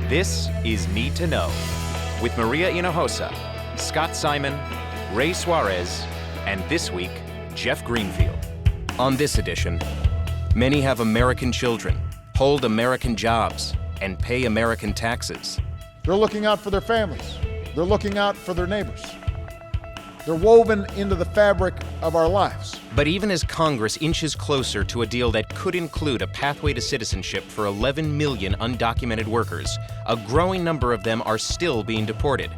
This is Need to Know with Maria Hinojosa, Scott Simon, Ray Suarez, and this week, Jeff Greenfield. On this edition, many have American children, hold American jobs, and pay American taxes. They're looking out for their families. They're looking out for their neighbors. They're woven into the fabric of our lives. But even as Congress inches closer to a deal that could include a pathway to citizenship for 11 million undocumented workers, a growing number of them are still being deported.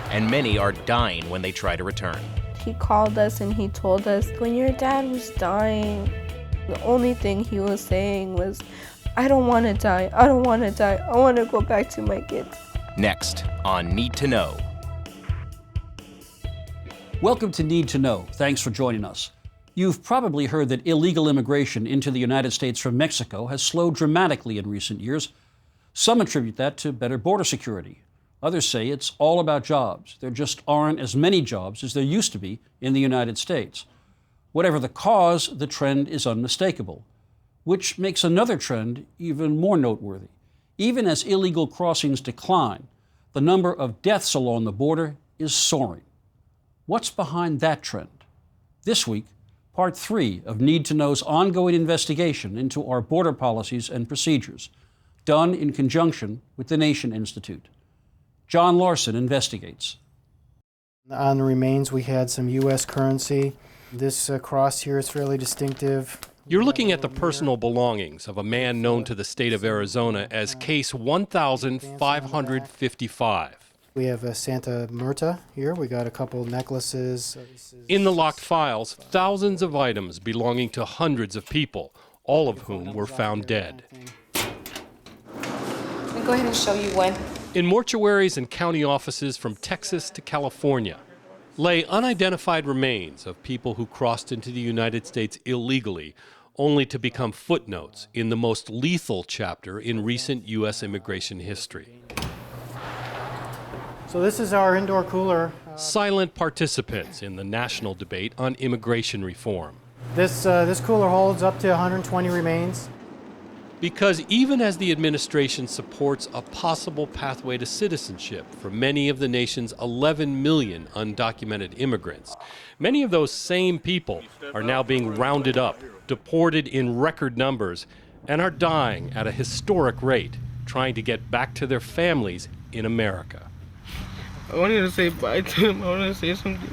And many are dying when they try to return. He called us and he told us, when your dad was dying, the only thing he was saying was, I don't want to die, I don't want to die, I want to go back to my kids. Next on Need to Know. Welcome to Need to Know. Thanks for joining us. You've probably heard that illegal immigration into the United States from Mexico has slowed dramatically in recent years. Some attribute that to better border security. Others say it's all about jobs. There just aren't as many jobs as there used to be in the United States. Whatever the cause, the trend is unmistakable, which makes another trend even more noteworthy. Even as illegal crossings decline, the number of deaths along the border is soaring. What's behind that trend? This week, part 3 of Need to Know's ongoing investigation into our border policies and procedures, done in conjunction with the Nation Institute. John Larson investigates. On the remains, we had some U.S. currency. This cross here is fairly distinctive. You're looking at the personal belongings of a man known to the state of Arizona as Case 1555. We have a Santa Muerta here. We got a couple necklaces. In the locked files, thousands of items belonging to hundreds of people, all of whom were found dead. Let me go ahead and show you one. In mortuaries and county offices from Texas to California lay unidentified remains of people who crossed into the United States illegally, only to become footnotes in the most lethal chapter in recent U.S. immigration history. So this is our indoor cooler. Silent participants in the national debate on immigration reform. This cooler holds up to 120 remains. Because even as the administration supports a possible pathway to citizenship for many of the nation's 11 million undocumented immigrants, many of those same people are now being rounded up, deported in record numbers, and are dying at a historic rate, trying to get back to their families in America. I wanted to say bye to him. I wanted to say something.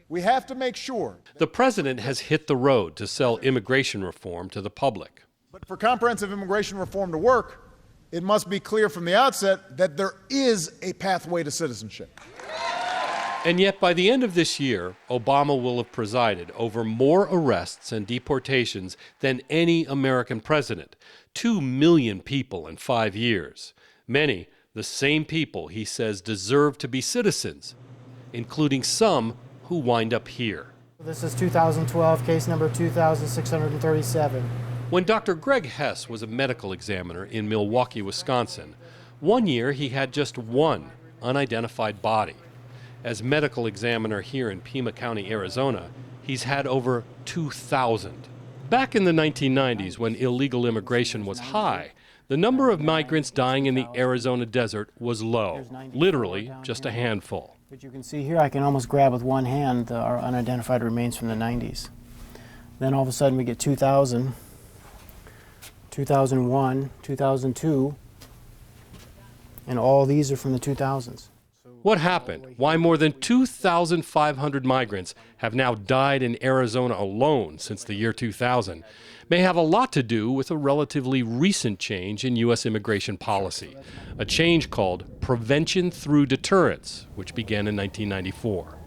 We have to make sure. The president has hit the road to sell immigration reform to the public. But for comprehensive immigration reform to work, it must be clear from the outset that there is a pathway to citizenship. And yet, by the end of this year, Obama will have presided over more arrests and deportations than any American president. 2 million people in 5 years. Many, the same people he says deserve to be citizens, including some who wind up here. This is 2012, case number 2637. When Dr. Greg Hess was a medical examiner in Milwaukee, Wisconsin, one year he had just one unidentified body. As medical examiner here in Pima County, Arizona, he's had over 2,000. Back in the 1990s, when illegal immigration was high, the number of migrants dying in the Arizona desert was low, literally just a handful. But you can see here, I can almost grab with one hand our unidentified remains from the 90s. Then all of a sudden we get 2000, 2001, 2002, and all these are from the 2000s. What happened? Why more than 2,500 migrants have now died in Arizona alone since the year 2000 may have a lot to do with a relatively recent change in U.S. immigration policy, a change called Prevention Through Deterrence, which began in 1994.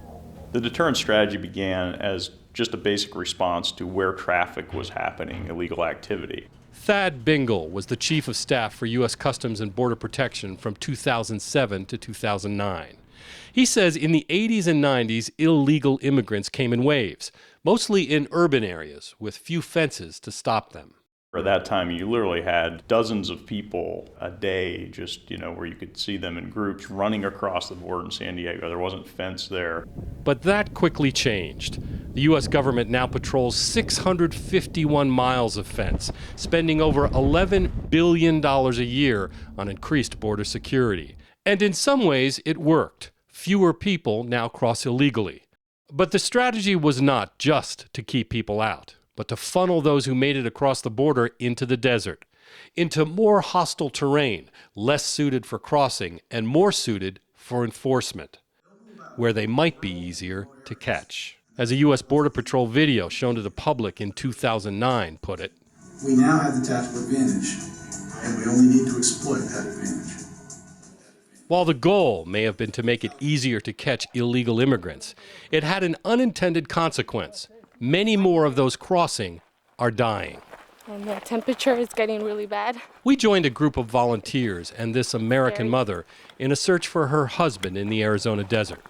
The deterrence strategy began as just a basic response to where traffic was happening, illegal activity. Thad Bingle was the chief of staff for U.S. Customs and Border Protection from 2007 to 2009. He says in the 80s and 90s, illegal immigrants came in waves, mostly in urban areas with few fences to stop them. At that time, you literally had dozens of people a day, just, where you could see them in groups running across the border in San Diego. There wasn't fence there. But that quickly changed. The U.S. government now patrols 651 miles of fence, spending over $11 billion a year on increased border security. And in some ways, it worked. Fewer people now cross illegally. But the strategy was not just to keep people out, but to funnel those who made it across the border into the desert, into more hostile terrain, less suited for crossing and more suited for enforcement, where they might be easier to catch. As a U.S. Border Patrol video shown to the public in 2009 put it, "We now have the tactical advantage, and we only need to exploit that advantage." While the goal may have been to make it easier to catch illegal immigrants, it had an unintended consequence. Many more of those crossing are dying. And the temperature is getting really bad. We joined a group of volunteers and this American mother in a search for her husband in the Arizona desert.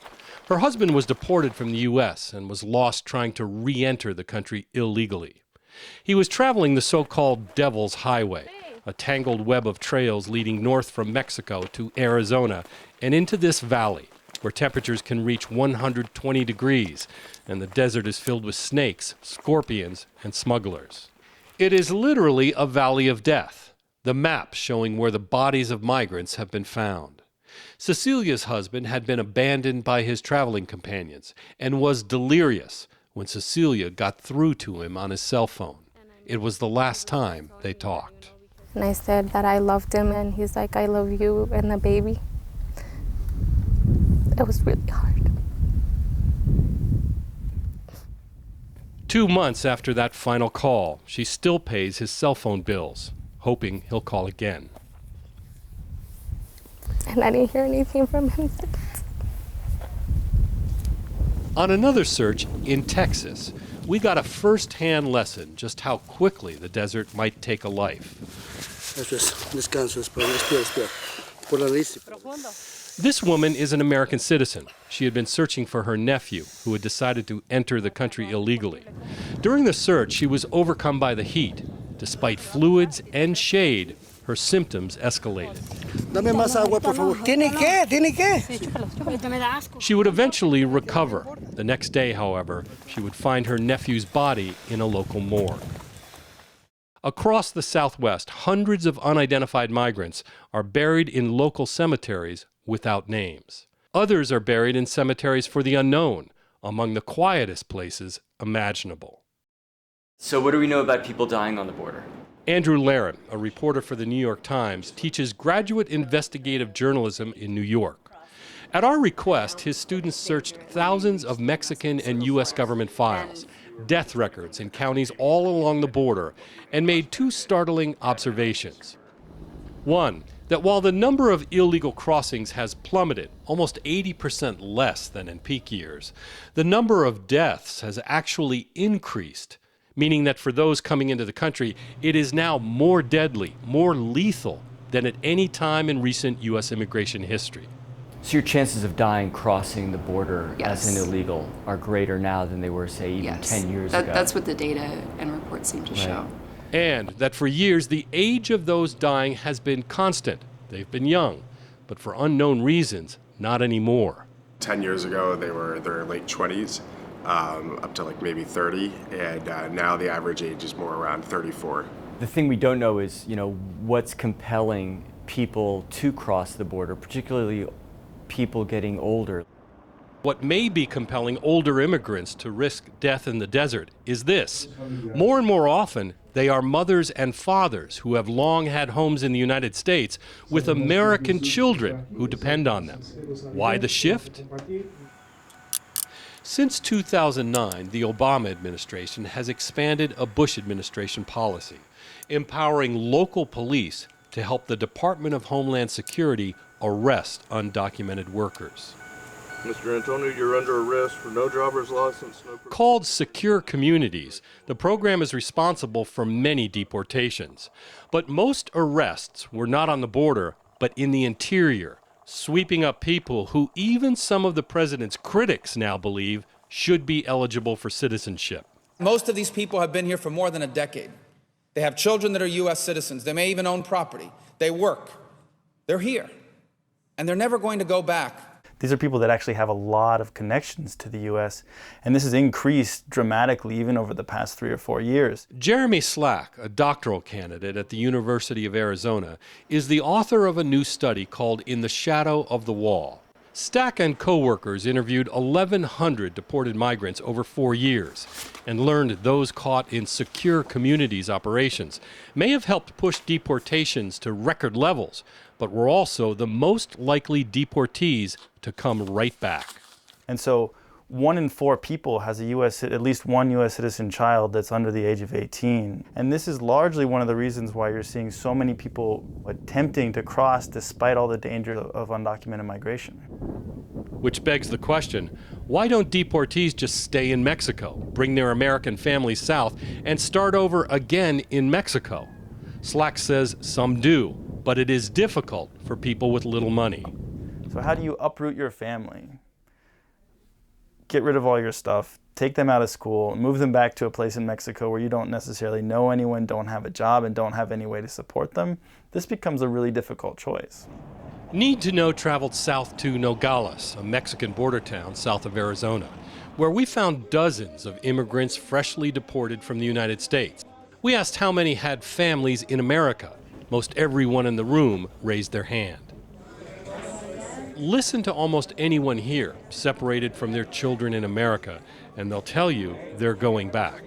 Her husband was deported from the U.S. and was lost trying to re-enter the country illegally. He was traveling the so-called Devil's Highway, a tangled web of trails leading north from Mexico to Arizona and into this valley, where temperatures can reach 120 degrees, and the desert is filled with snakes, scorpions, and smugglers. It is literally a valley of death, the map showing where the bodies of migrants have been found. Cecilia's husband had been abandoned by his traveling companions and was delirious when Cecilia got through to him on his cell phone. It was the last time they talked. And I said that I loved him, and he's like, "I love you and the baby." It was really hard. 2 months after that final call, she still pays his cell phone bills, hoping he'll call again. And I didn't hear anything from him since. On another search in Texas, we got a first-hand lesson just how quickly the desert might take a life. This woman is an American citizen. She had been searching for her nephew, who had decided to enter the country illegally. During the search, she was overcome by the heat. Despite fluids and shade, her symptoms escalated. She would eventually recover. The next day, however, she would find her nephew's body in a local morgue. Across the Southwest, hundreds of unidentified migrants are buried in local cemeteries without names. Others are buried in cemeteries for the unknown, among the quietest places imaginable. So what do we know about people dying on the border? Andrew Laren, a reporter for the New York Times, teaches graduate investigative journalism in New York. At our request, his students searched thousands of Mexican and U.S. government files, death records in counties all along the border, and made two startling observations. One, that while the number of illegal crossings has plummeted, almost 80% less than in peak years, the number of deaths has actually increased, meaning that for those coming into the country, it is now more deadly, more lethal than at any time in recent U.S. immigration history. So your chances of dying crossing the border as an illegal are greater now than they were, say, even 10 years ago? That's what the data and reports seem to show. And that for years, the age of those dying has been constant. They've been young, but for unknown reasons, not anymore. 10 years ago, they were in their late 20s. Up to like maybe 30, and now the average age is more around 34. The thing we don't know is, what's compelling people to cross the border, particularly people getting older. What may be compelling older immigrants to risk death in the desert is this. More and more often, they are mothers and fathers who have long had homes in the United States with American children who depend on them. Why the shift? Since 2009, the Obama administration has expanded a Bush administration policy, empowering local police to help the Department of Homeland Security arrest undocumented workers. Mr. Antonio, you're under arrest for no driver's license. Called Secure Communities, the program is responsible for many deportations. But most arrests were not on the border, but in the interior, sweeping up people who even some of the president's critics now believe should be eligible for citizenship. Most of these people have been here for more than a decade. They have children that are U.S. citizens. They may even own property. They work. They're here. And they're never going to go back. These are people that actually have a lot of connections to the U.S., and this has increased dramatically even over the past 3 or 4 years. Jeremy Slack, a doctoral candidate at the University of Arizona, is the author of a new study called In the Shadow of the Wall. Stack and co-workers interviewed 1,100 deported migrants over 4 years and learned those caught in secure communities operations may have helped push deportations to record levels, but were also the most likely deportees to come right back. And so 1 in 4 people has at least one U.S. citizen child that's under the age of 18. And this is largely one of the reasons why you're seeing so many people attempting to cross despite all the danger of undocumented migration. Which begs the question, why don't deportees just stay in Mexico, bring their American families south, and start over again in Mexico? Slack says some do, but it is difficult for people with little money. So how do you uproot your family? Get rid of all your stuff, take them out of school, move them back to a place in Mexico where you don't necessarily know anyone, don't have a job, and don't have any way to support them? This becomes a really difficult choice. Need to Know traveled south to Nogales, a Mexican border town south of Arizona, where we found dozens of immigrants freshly deported from the United States. We asked how many had families in America. Most everyone in the room raised their hand. Listen to almost anyone here separated from their children in America, and they'll tell you they're going back.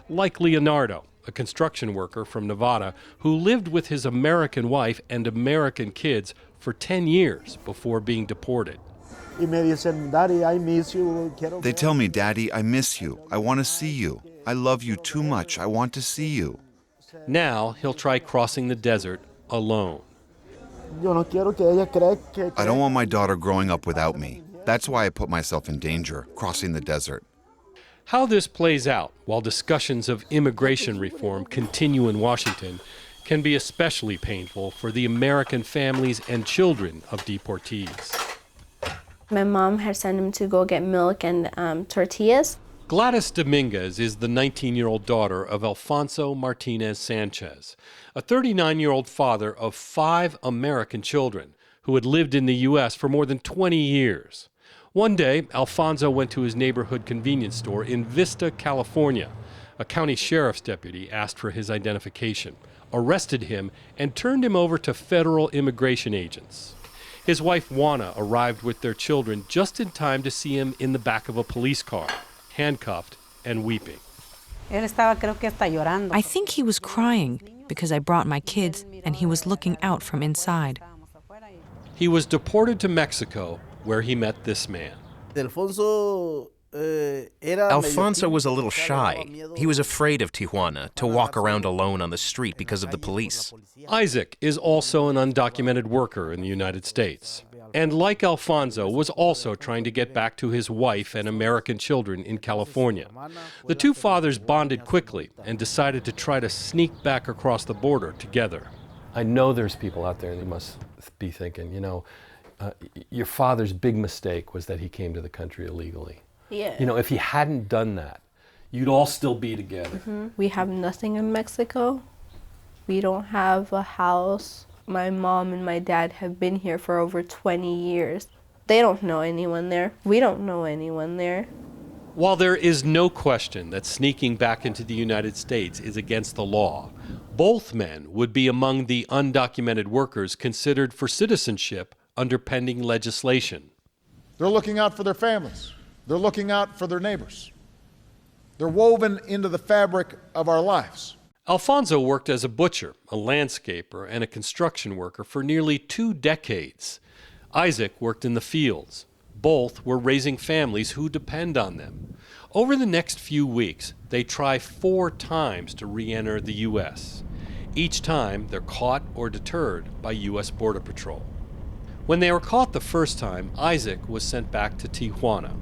Like Leonardo, a construction worker from Nevada who lived with his American wife and American kids for 10 years before being deported. They tell me, Daddy, I miss you. I want to see you. I love you too much. I want to see you. Now he'll try crossing the desert alone. I don't want my daughter growing up without me. That's why I put myself in danger, crossing the desert. How this plays out while discussions of immigration reform continue in Washington can be especially painful for the American families and children of deportees. My mom had sent him to go get milk and tortillas. Gladys Dominguez is the 19-year-old daughter of Alfonso Martinez Sanchez, a 39-year-old father of 5 American children who had lived in the U.S. for more than 20 years. One day, Alfonso went to his neighborhood convenience store in Vista, California. A county sheriff's deputy asked for his identification, arrested him, and turned him over to federal immigration agents. His wife, Juana, arrived with their children just in time to see him in the back of a police car, handcuffed and weeping. I think he was crying because I brought my kids and he was looking out from inside. He was deported to Mexico, where he met this man. Alfonso was a little shy. He was afraid of Tijuana, to walk around alone on the street because of the police. Isaac is also an undocumented worker in the United States, and like Alfonso, was also trying to get back to his wife and American children in California. The two fathers bonded quickly and decided to try to sneak back across the border together. I know there's people out there that must be thinking, your father's big mistake was that he came to the country illegally. Yeah. If he hadn't done that, you'd all still be together. Mm-hmm. We have nothing in Mexico. We don't have a house. My mom and my dad have been here for over 20 years. They don't know anyone there. We don't know anyone there. While there is no question that sneaking back into the United States is against the law, both men would be among the undocumented workers considered for citizenship under pending legislation. They're looking out for their families. They're looking out for their neighbors. They're woven into the fabric of our lives. Alfonso worked as a butcher, a landscaper, and a construction worker for nearly 2 decades. Isaac worked in the fields. Both were raising families who depend on them. Over the next few weeks, they try 4 times to re-enter the U.S. Each time, they're caught or deterred by U.S. Border Patrol. When they were caught the first time, Isaac was sent back to Tijuana.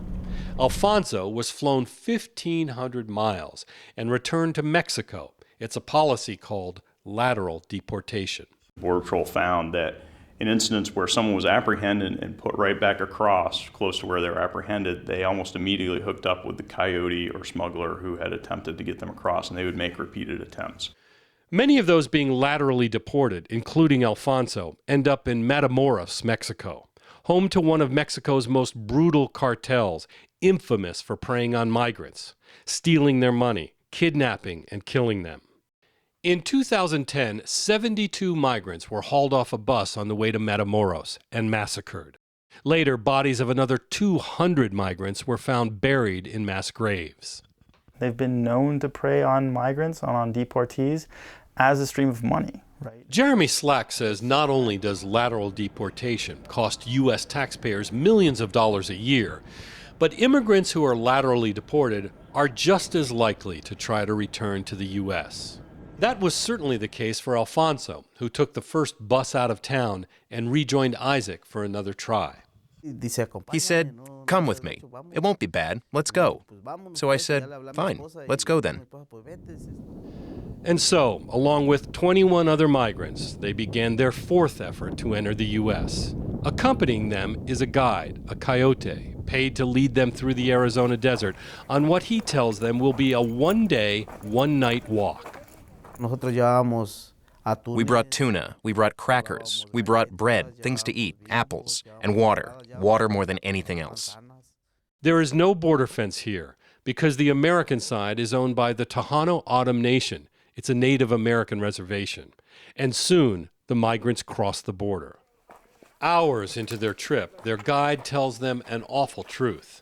Alfonso was flown 1,500 miles and returned to Mexico. It's a policy called lateral deportation. Border Patrol found that in incidents where someone was apprehended and put right back across close to where they were apprehended, they almost immediately hooked up with the coyote or smuggler who had attempted to get them across, and they would make repeated attempts. Many of those being laterally deported, including Alfonso, end up in Matamoros, Mexico. home to one of Mexico's most brutal cartels, infamous for preying on migrants, stealing their money, kidnapping, and killing them. In 2010, 72 migrants were hauled off a bus on the way to Matamoros and massacred. Later, bodies of another 200 migrants were found buried in mass graves. They've been known to prey on migrants, on deportees, as a stream of money. Right. Jeremy Slack says not only does lateral deportation cost U.S. taxpayers millions of dollars a year, but immigrants who are laterally deported are just as likely to try to return to the U.S. That was certainly the case for Alfonso, who took the first bus out of town and rejoined Isaac for another try. He said, "Come with me. It won't be bad. Let's go." So I said, "Fine, let's go then." And so, along with 21 other migrants, they began their fourth effort to enter the U.S. Accompanying them is a guide, a coyote, paid to lead them through the Arizona desert on what he tells them will be a one-day, one-night walk. We brought tuna, we brought crackers, we brought bread, things to eat, apples, and water. Water more than anything else. There is no border fence here because the American side is owned by the Tejano Autumn Nation. It's a Native American reservation. And soon, the migrants cross the border. Hours into their trip, their guide tells them an awful truth.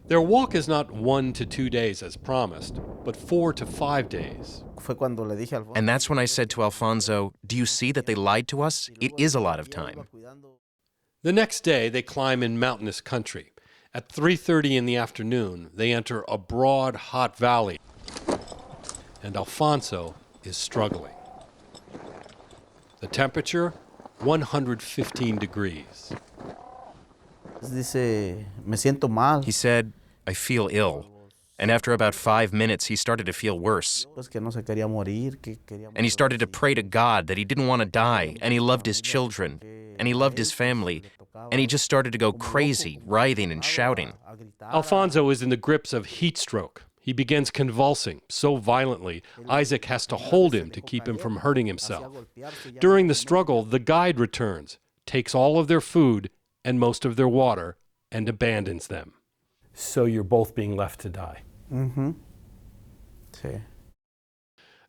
Their walk is not 1 to 2 days as promised, but 4 to 5 days. And that's when I said to Alfonso, "Do you see that they lied to us? It is a lot of time." The next day, they climb in mountainous country. At 3:30 in the afternoon, they enter a broad, hot valley, and Alfonso is struggling. The temperature, 115 degrees. He said, "I feel ill." And after about 5 minutes, he started to feel worse. And he started to pray to God that he didn't want to die, and he loved his children, and he loved his family, and he just started to go crazy, writhing and shouting. Alfonso is in the grips of heat stroke. He begins convulsing so violently, Isaac has to hold him to keep him from hurting himself. During the struggle, the guide returns, takes all of their food and most of their water, and abandons them. So you're both being left to die. Mm-hmm. Sí.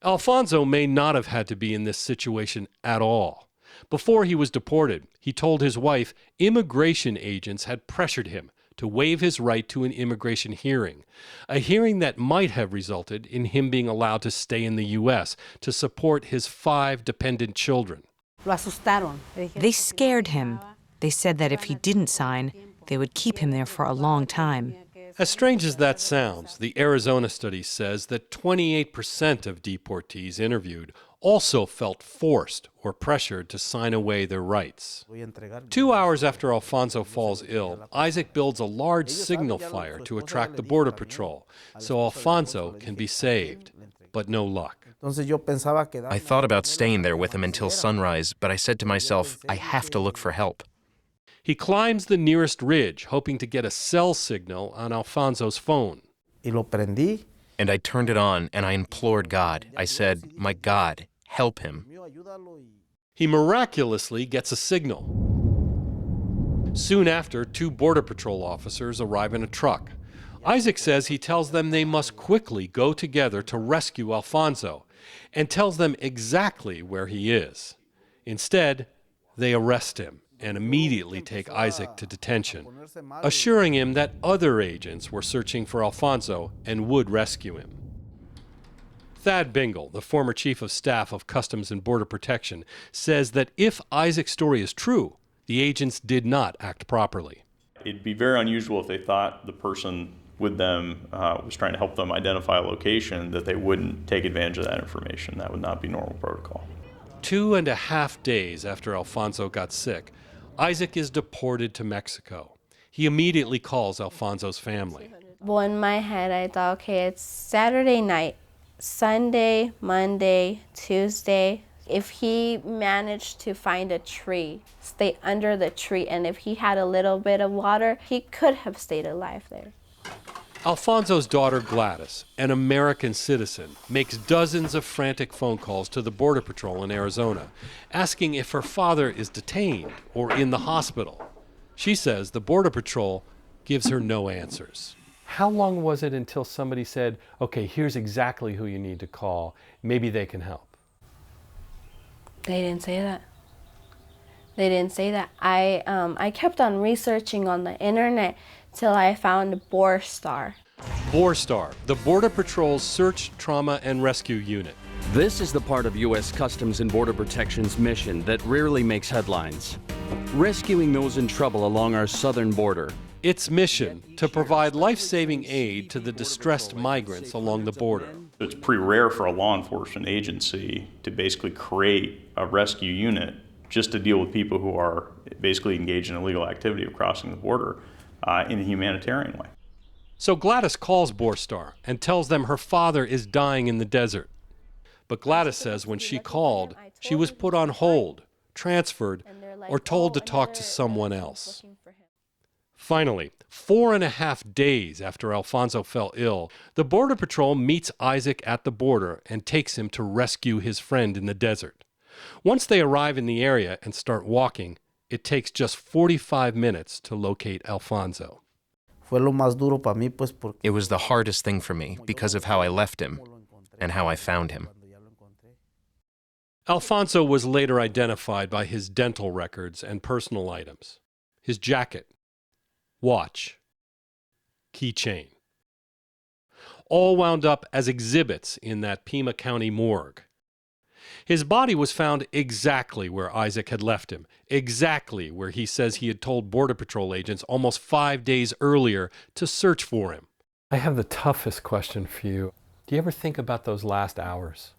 Alfonso may not have had to be in this situation at all. Before he was deported, he told his wife immigration agents had pressured him to waive his right to an immigration hearing, a hearing that might have resulted in him being allowed to stay in the U.S. to support his 5 dependent children. They scared him. They said that if he didn't sign, they would keep him there for a long time. As strange as that sounds, the Arizona study says that 28% of deportees interviewed also felt forced or pressured to sign away their rights. 2 hours after Alfonso falls ill, Isaac builds a large signal fire to attract the Border Patrol, so Alfonso can be saved, but no luck. I thought about staying there with him until sunrise, but I said to myself, I have to look for help. He climbs the nearest ridge, hoping to get a cell signal on Alfonso's phone. And I turned it on, and I implored God. I said, "My God, help him." He miraculously gets a signal. Soon after, 2 Border Patrol officers arrive in a truck. Isaac says he tells them they must quickly go together to rescue Alfonso, and tells them exactly where he is. Instead, they arrest him and immediately take Isaac to detention, assuring him that other agents were searching for Alfonso and would rescue him. Thad Bingle, the former chief of staff of Customs and Border Protection, says that if Isaac's story is true, the agents did not act properly. It'd be very unusual if they thought the person with them was trying to help them identify a location, that they wouldn't take advantage of that information. That would not be normal protocol. 2.5 days after Alfonso got sick, Isaac is deported to Mexico. He immediately calls Alfonso's family. Well, in my head, I thought, okay, it's Saturday night, Sunday, Monday, Tuesday. If he managed to find a tree, stay under the tree, and if he had a little bit of water, he could have stayed alive there. Alfonso's daughter Gladys, an American citizen, makes dozens of frantic phone calls to the Border Patrol in Arizona, asking if her father is detained or in the hospital. She says the Border Patrol gives her no answers. How long was it until somebody said, okay, here's exactly who you need to call. Maybe they can help? They didn't say that. They didn't say that. I kept on researching on the internet till I found BORSTAR. BORSTAR, the Border Patrol's Search, Trauma, and Rescue Unit. This is the part of U.S. Customs and Border Protection's mission that rarely makes headlines. Rescuing those in trouble along our southern border. Its mission, to provide life-saving aid to the distressed migrants along the border. It's pretty rare for a law enforcement agency to basically create a rescue unit just to deal with people who are basically engaged in illegal activity of crossing the border in a humanitarian way. So Gladys calls BORSTAR and tells them her father is dying in the desert. But Gladys says when she called, she was put on hold, transferred, or told to talk to someone else. Finally, 4.5 days after Alfonso fell ill, the Border Patrol meets Isaac at the border and takes him to rescue his friend in the desert. Once they arrive in the area and start walking, it takes just 45 minutes to locate Alfonso. It was the hardest thing for me because of how I left him and how I found him. Alfonso was later identified by his dental records and personal items. His jacket, watch, keychain. All wound up as exhibits in that Pima County morgue. His body was found exactly where Isaac had left him, exactly where he says he had told Border Patrol agents almost 5 days earlier to search for him. I have the toughest question for you. Do you ever think about those last hours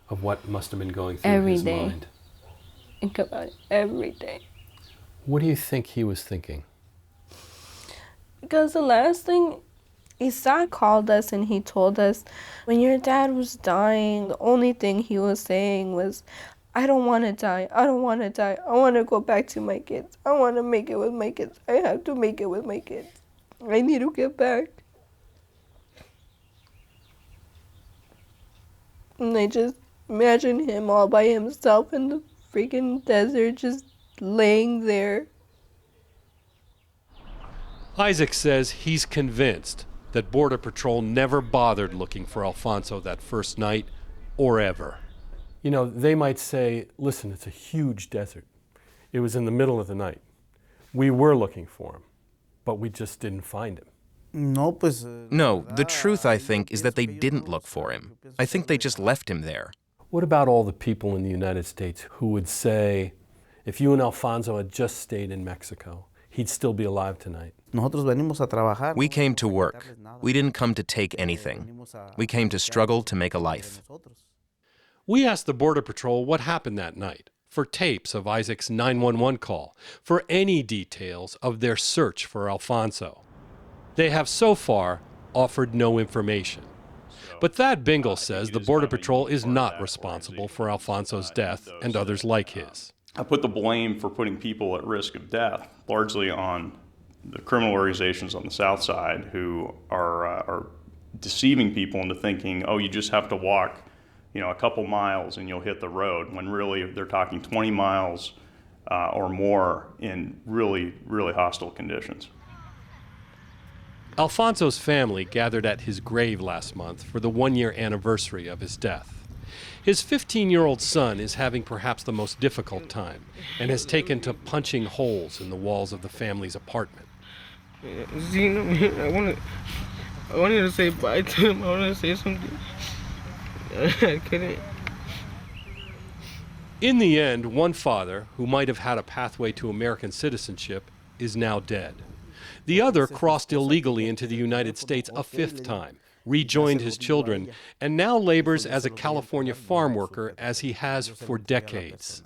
of what must have been going through his mind? Think about it every day. What do you think he was thinking? Because the last thing, Isaac called us and he told us, when your dad was dying, the only thing he was saying was, I don't want to die, I don't want to die, I want to go back to my kids, I want to make it with my kids, I have to make it with my kids, I need to get back. And I just imagine him all by himself in the freaking desert, just laying there. Isaac says he's convinced that Border Patrol never bothered looking for Alfonso that first night or ever. You know, they might say, listen, it's a huge desert. It was in the middle of the night. We were looking for him, but we just didn't find him. No, the truth, I think, is that they didn't look for him. I think they just left him there. What about all the people in the United States who would say, if you and Alfonso had just stayed in Mexico, he'd still be alive tonight? We came to work. We didn't come to take anything. We came to struggle to make a life. We asked the Border Patrol what happened that night, for tapes of Isaac's 911 call, for any details of their search for Alfonso. They have so far offered no information. But Thad Bingle says the Border Patrol is not responsible for Alfonso's death and others like his. I put the blame for putting people at risk of death largely on the criminal organizations on the South Side who are deceiving people into thinking, oh, you just have to walk, a couple miles and you'll hit the road, when really they're talking 20 miles or more in really, really hostile conditions. Alfonso's family gathered at his grave last month for the one-year anniversary of his death. His 15-year-old son is having perhaps the most difficult time and has taken to punching holes in the walls of the family's apartment. I wanted to say bye to him. I wanted to say something. I couldn't. In the end, one father, who might have had a pathway to American citizenship, is now dead. The other crossed illegally into the United States a 5th time, rejoined his children, and now labors as a California farm worker as he has for decades.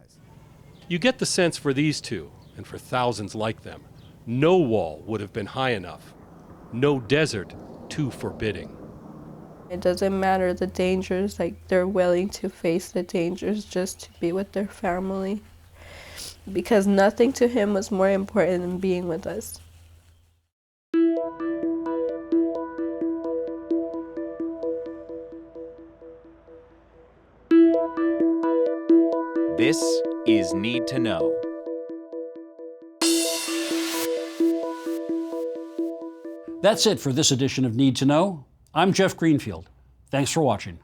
You get the sense for these two, and for thousands like them, no wall would have been high enough, no desert too forbidding. It doesn't matter the dangers, they're willing to face the dangers just to be with their family. Because nothing to him was more important than being with us. This is Need to Know. That's it for this edition of Need to Know. I'm Jeff Greenfield. Thanks for watching.